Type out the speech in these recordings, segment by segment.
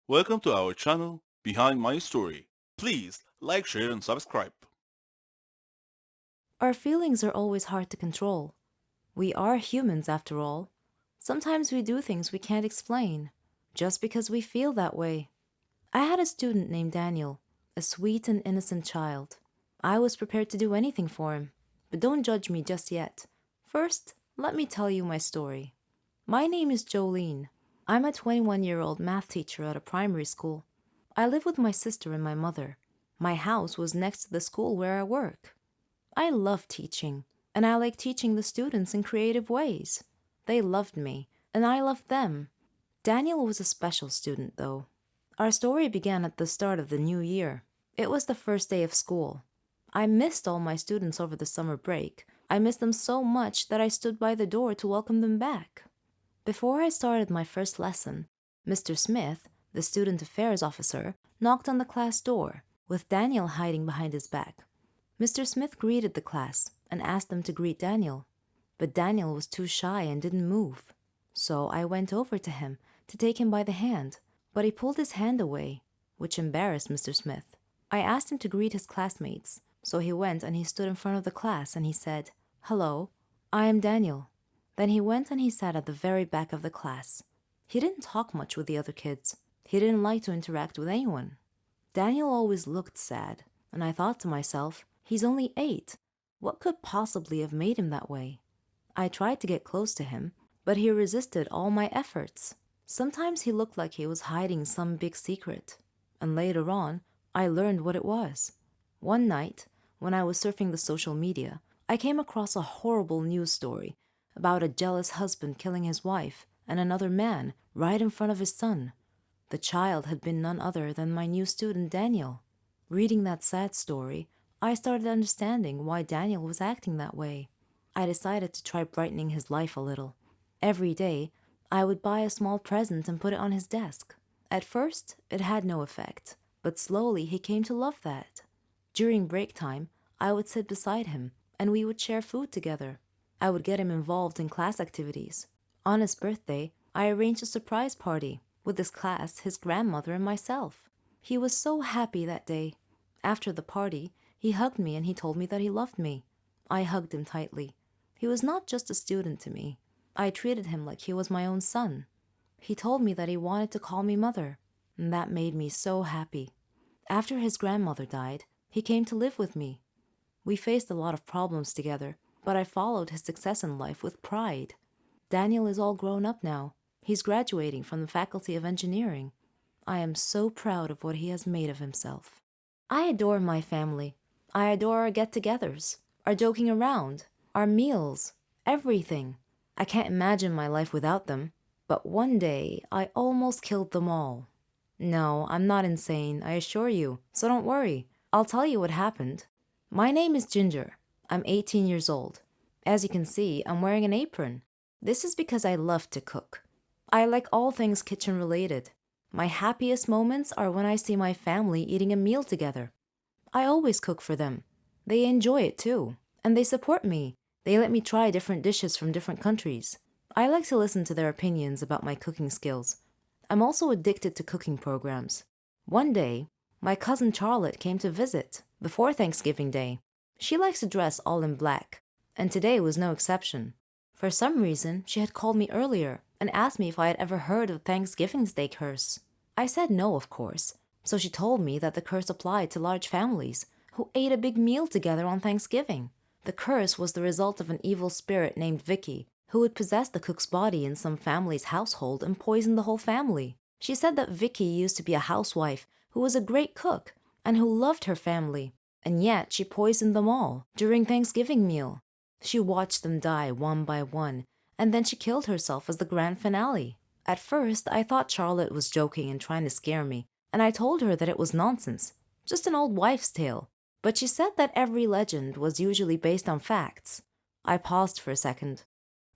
Welcome to our channel, Behind My Story. Please like, share, and subscribe. Our feelings are always hard to control. We are humans after all. Sometimes we do things we can't explain, just because we feel that way. I had a student named Daniel, a sweet and innocent child. I was prepared to do anything for him, but don't judge me just yet. First, let me tell you my story. My name is Jolene. I'm a 21-year-old math teacher at a primary school. I live with my sister and my mother. My house was next to the school where I work. I love teaching, and I like teaching the students in creative ways. They loved me, and I loved them. Daniel was a special student, though. Our story began at the start of the new year. It was the first day of school. I missed all my students over the summer break. I missed them so much that I stood by the door to welcome them back. Before I started my first lesson, Mr. Smith, the student affairs officer, knocked on the class door, with Daniel hiding behind his back. Mr. Smith greeted the class and asked them to greet Daniel, but Daniel was too shy and didn't move. So I went over to him to take him by the hand, but he pulled his hand away, which embarrassed Mr. Smith. I asked him to greet his classmates, so he went and he stood in front of the class and he said, "Hello, I am Daniel." Then he went and he sat at the very back of the class. He didn't talk much with the other kids. He didn't like to interact with anyone. Daniel always looked sad, and I thought to myself, he's only 8. What could possibly have made him that way? I tried to get close to him, but he resisted all my efforts. Sometimes he looked like he was hiding some big secret, and later on, I learned what it was. One night, when I was surfing the social media, I came across a horrible news story about a jealous husband killing his wife and another man right in front of his son. The child had been none other than my new student Daniel. Reading that sad story, I started understanding why Daniel was acting that way. I decided to try brightening his life a little. Every day, I would buy a small present and put it on his desk. At first, it had no effect, but slowly he came to love that. During break time, I would sit beside him and we would share food together. I would get him involved in class activities. On his birthday, I arranged a surprise party with his class, his grandmother, and myself. He was so happy that day. After the party, he hugged me and he told me that he loved me. I hugged him tightly. He was not just a student to me. I treated him like he was my own son. He told me that he wanted to call me mother, and that made me so happy. After his grandmother died, he came to live with me. We faced a lot of problems together, but I followed his success in life with pride. Daniel is all grown up now. He's graduating from the Faculty of Engineering. I am so proud of what he has made of himself. I adore my family. I adore our get-togethers, our joking around, our meals, everything. I can't imagine my life without them. But one day, I almost killed them all. No, I'm not insane, I assure you, so don't worry. I'll tell you what happened. My name is Ginger. I'm 18 years old. As you can see, I'm wearing an apron. This is because I love to cook. I like all things kitchen related. My happiest moments are when I see my family eating a meal together. I always cook for them. They enjoy it too, and they support me. They let me try different dishes from different countries. I like to listen to their opinions about my cooking skills. I'm also addicted to cooking programs. One day, my cousin Charlotte came to visit before Thanksgiving Day. She likes to dress all in black, and today was no exception. For some reason, she had called me earlier and asked me if I had ever heard of Thanksgiving Day curse. I said no, of course, so she told me that the curse applied to large families who ate a big meal together on Thanksgiving. The curse was the result of an evil spirit named Vicky, who would possess the cook's body in some family's household and poison the whole family. She said that Vicky used to be a housewife who was a great cook and who loved her family, and yet she poisoned them all during Thanksgiving meal. She watched them die one by one, and then she killed herself as the grand finale. At first, I thought Charlotte was joking and trying to scare me, and I told her that it was nonsense, just an old wives' tale. But she said that every legend was usually based on facts. I paused for a second.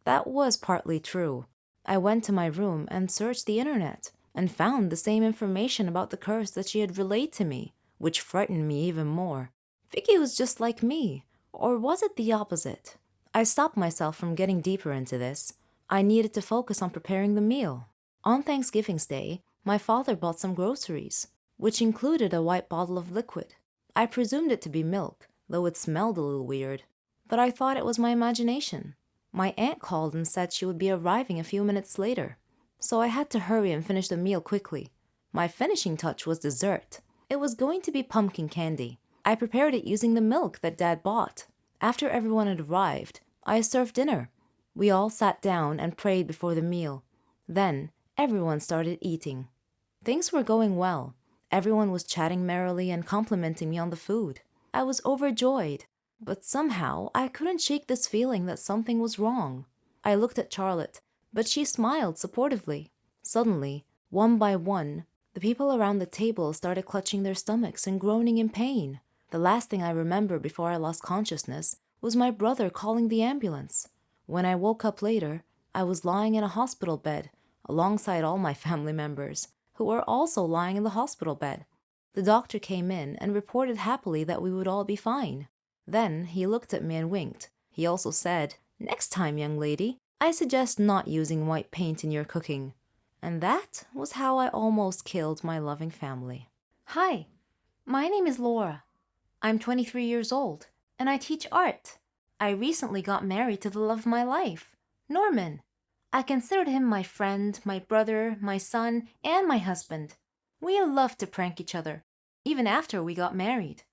That was partly true. I went to my room and searched the internet and found the same information about the curse that she had relayed to me, which frightened me even more. Vicky was just like me, or was it the opposite? I stopped myself from getting deeper into this. I needed to focus on preparing the meal. On Thanksgiving's Day, My father bought some groceries, which included a white bottle of liquid. I presumed it to be milk, though it smelled a little weird. But I thought it was my imagination. My aunt called and said she would be arriving a few minutes later, so I had to hurry and finish the meal quickly. My finishing touch was dessert. It was going to be pumpkin candy. I prepared it using the milk that Dad bought. After everyone had arrived, I served dinner. We all sat down and prayed before the meal. Then, everyone started eating. Things were going well. Everyone was chatting merrily and complimenting me on the food. I was overjoyed, but somehow I couldn't shake this feeling that something was wrong. I looked at Charlotte, but she smiled supportively. Suddenly, one by one, the people around the table started clutching their stomachs and groaning in pain. The last thing I remember before I lost consciousness was my brother calling the ambulance. When I woke up later, I was lying in a hospital bed alongside all my family members, who were also lying in the hospital bed. The doctor came in and reported happily that we would all be fine. Then he looked at me and winked. He also said, "Next time, young lady, I suggest not using white paint in your cooking." And that was how I almost killed my loving family. Hi, my name is Laura. I'm 23 years old, and I teach art. I recently got married to the love of my life, Norman. I considered him my friend, my brother, my son, and my husband. We loved to prank each other, even after we got married.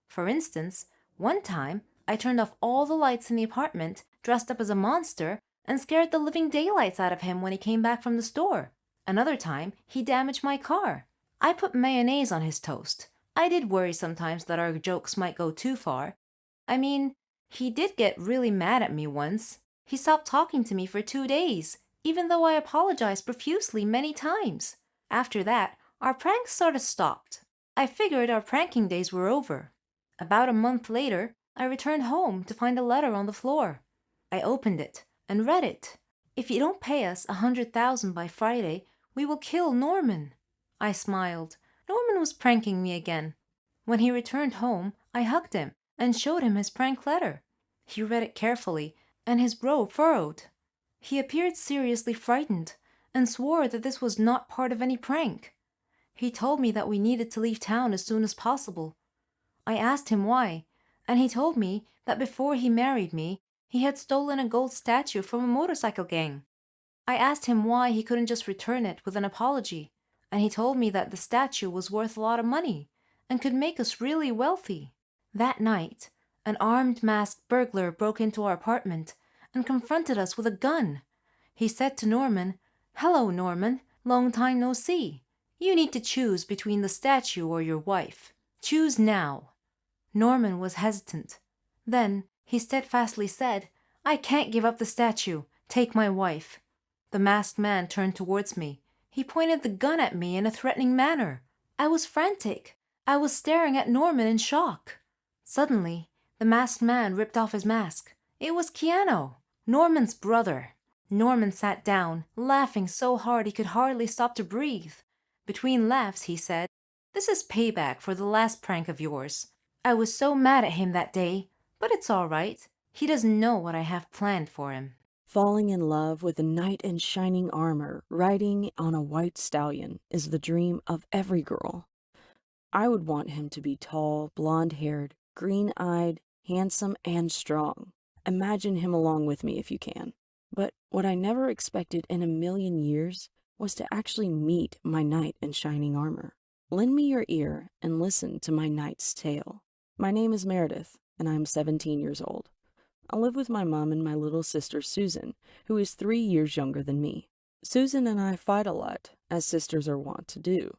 For instance, one time I turned off all the lights in the apartment, dressed up as a monster, and scared the living daylights out of him when he came back from the store. Another time, he damaged my car. I put mayonnaise on his toast. I did worry sometimes that our jokes might go too far. I mean, he did get really mad at me once. He stopped talking to me for 2 days, even though I apologized profusely many times. After that, our pranks sort of stopped. I figured our pranking days were over. About a month later, I returned home to find a letter on the floor. I opened it and read it. "If you don't pay us 100,000 by Friday, we will kill Norman." I smiled. Norman was pranking me again. When he returned home, I hugged him and showed him his prank letter. He read it carefully, and his brow furrowed. He appeared seriously frightened and swore that this was not part of any prank. He told me that we needed to leave town as soon as possible. I asked him why, and he told me that before he married me, he had stolen a gold statue from a motorcycle gang. I asked him why he couldn't just return it with an apology, and he told me that the statue was worth a lot of money and could make us really wealthy. That night, an armed masked burglar broke into our apartment and confronted us with a gun. He said to Norman, "Hello, Norman, long time no see. You need to choose between the statue or your wife. Choose now." Norman was hesitant. Then he steadfastly said, "I can't give up the statue. Take my wife." The masked man turned towards me. He pointed the gun at me in a threatening manner. I was frantic. I was staring at Norman in shock. Suddenly, the masked man ripped off his mask. It was Keanu, Norman's brother. Norman sat down, laughing so hard he could hardly stop to breathe. Between laughs, he said, "This is payback for the last prank of yours. I was so mad at him that day, but it's all right. He doesn't know what I have planned for him." Falling in love with a knight in shining armor riding on a white stallion is the dream of every girl. I would want him to be tall, blonde-haired, green-eyed, handsome, and strong. Imagine him along with me if you can. But what I never expected in a million years was to actually meet my knight in shining armor. Lend me your ear and listen to my knight's tale. My name is Meredith, and I am 17 years old. I live with my mom and my little sister Susan, who is 3 years younger than me. Susan and I fight a lot, as sisters are wont to do.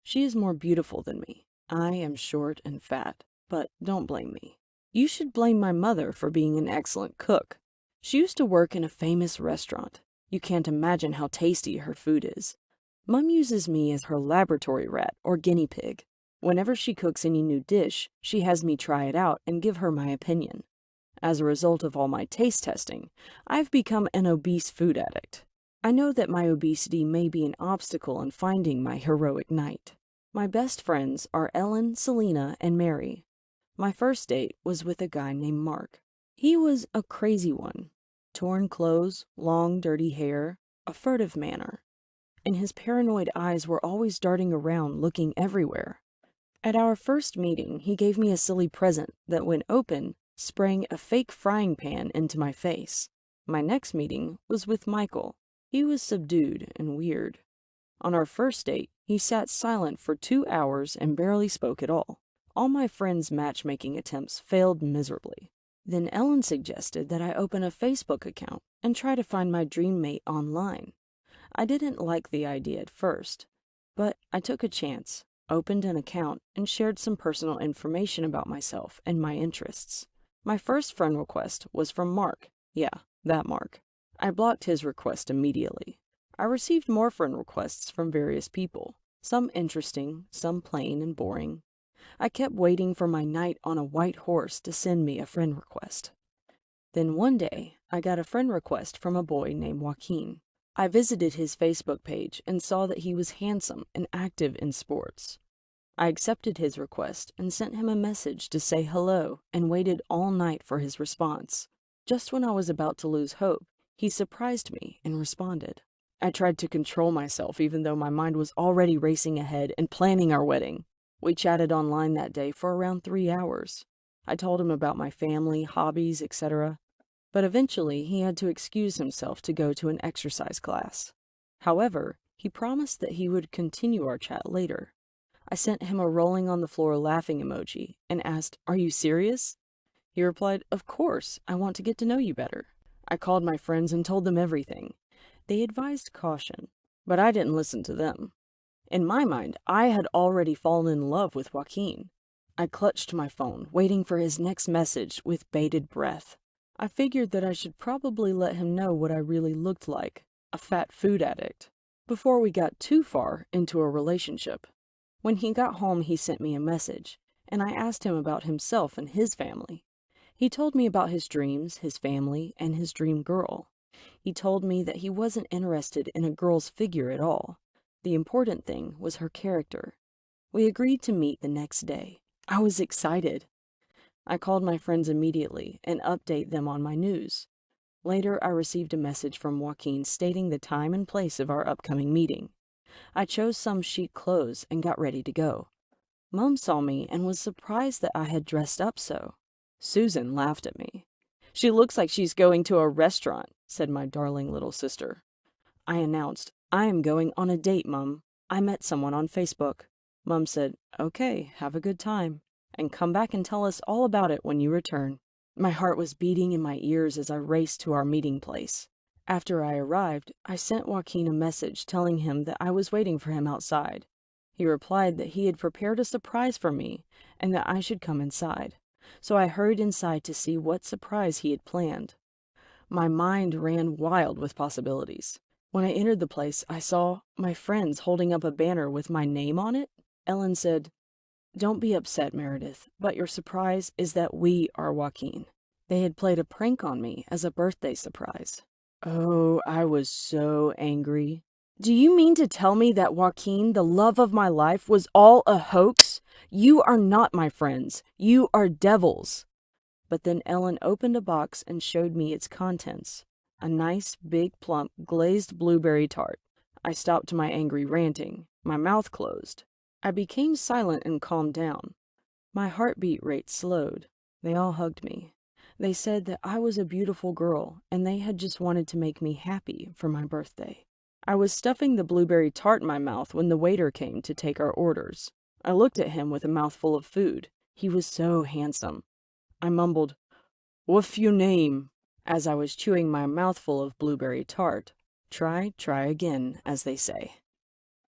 She is more beautiful than me. I am short and fat, but don't blame me. You should blame my mother for being an excellent cook. She used to work in a famous restaurant. You can't imagine how tasty her food is. Mom uses me as her laboratory rat or guinea pig. Whenever she cooks any new dish, she has me try it out and give her my opinion. As a result of all my taste testing, I've become an obese food addict. I know that my obesity may be an obstacle in finding my heroic knight. My best friends are Ellen, Selena, and Mary. My first date was with a guy named Mark. He was a crazy one. Torn clothes, long, dirty hair, a furtive manner. and his paranoid eyes were always darting around, looking everywhere. At our first meeting, he gave me a silly present that, when open, sprang a fake frying pan into my face. My next meeting was with Michael. He was subdued and weird. On our first date, he sat silent for 2 hours and barely spoke at all. All my friends' matchmaking attempts failed miserably. Then Ellen suggested that I open a Facebook account and try to find my dream mate online. I didn't like the idea at first, but I took a chance, opened an account, and shared some personal information about myself and my interests. My first friend request was from Mark. Yeah, that Mark. I blocked his request immediately. I received more friend requests from various people, some interesting, some plain and boring. I kept waiting for my knight on a white horse to send me a friend request. Then one day, I got a friend request from a boy named Joaquin. I visited his Facebook page and saw that he was handsome and active in sports. I accepted his request and sent him a message to say hello and waited all night for his response. Just when I was about to lose hope, he surprised me and responded. I tried to control myself even though my mind was already racing ahead and planning our wedding. We chatted online that day for around 3 hours. I told him about my family, hobbies, etc. But eventually he had to excuse himself to go to an exercise class. However, he promised that he would continue our chat later. I sent him a rolling on the floor laughing emoji and asked, "Are you serious?" He replied, "Of course, I want to get to know you better." I called my friends and told them everything. They advised caution, but I didn't listen to them. In my mind, I had already fallen in love with Joaquin. I clutched my phone, waiting for his next message with bated breath. I figured that I should probably let him know what I really looked like, a fat food addict, before we got too far into a relationship. When he got home, he sent me a message, and I asked him about himself and his family. He told me about his dreams, his family, and his dream girl. He told me that he wasn't interested in a girl's figure at all. The important thing was her character. We agreed to meet the next day. I was excited. I called my friends immediately and updated them on my news. Later, I received a message from Joaquin stating the time and place of our upcoming meeting. I chose some chic clothes and got ready to go. Mom saw me and was surprised that I had dressed up so. Susan laughed at me. "She looks like she's going to a restaurant," said my darling little sister. I announced, "I am going on a date, Mum. I met someone on Facebook." Mum said, "Okay, have a good time, and come back and tell us all about it when you return." My heart was beating in my ears as I raced to our meeting place. After I arrived, I sent Joaquin a message telling him that I was waiting for him outside. He replied that he had prepared a surprise for me and that I should come inside. So I hurried inside to see what surprise he had planned. My mind ran wild with possibilities. When I entered the place, I saw my friends holding up a banner with my name on it. Ellen said, "Don't be upset, Meredith, but your surprise is that we are Joaquin." They had played a prank on me as a birthday surprise. Oh, I was so angry. "Do you mean to tell me that Joaquin, the love of my life, was all a hoax? You are not my friends. You are devils." But then Ellen opened a box and showed me its contents. A nice, big, plump, glazed blueberry tart. I stopped my angry ranting. My mouth closed. I became silent and calmed down. My heartbeat rate slowed. They all hugged me. They said that I was a beautiful girl, and they had just wanted to make me happy for my birthday. I was stuffing the blueberry tart in my mouth when the waiter came to take our orders. I looked at him with a mouthful of food. He was so handsome. I mumbled, "What's your name?" as I was chewing my mouthful of blueberry tart. Try again, as they say.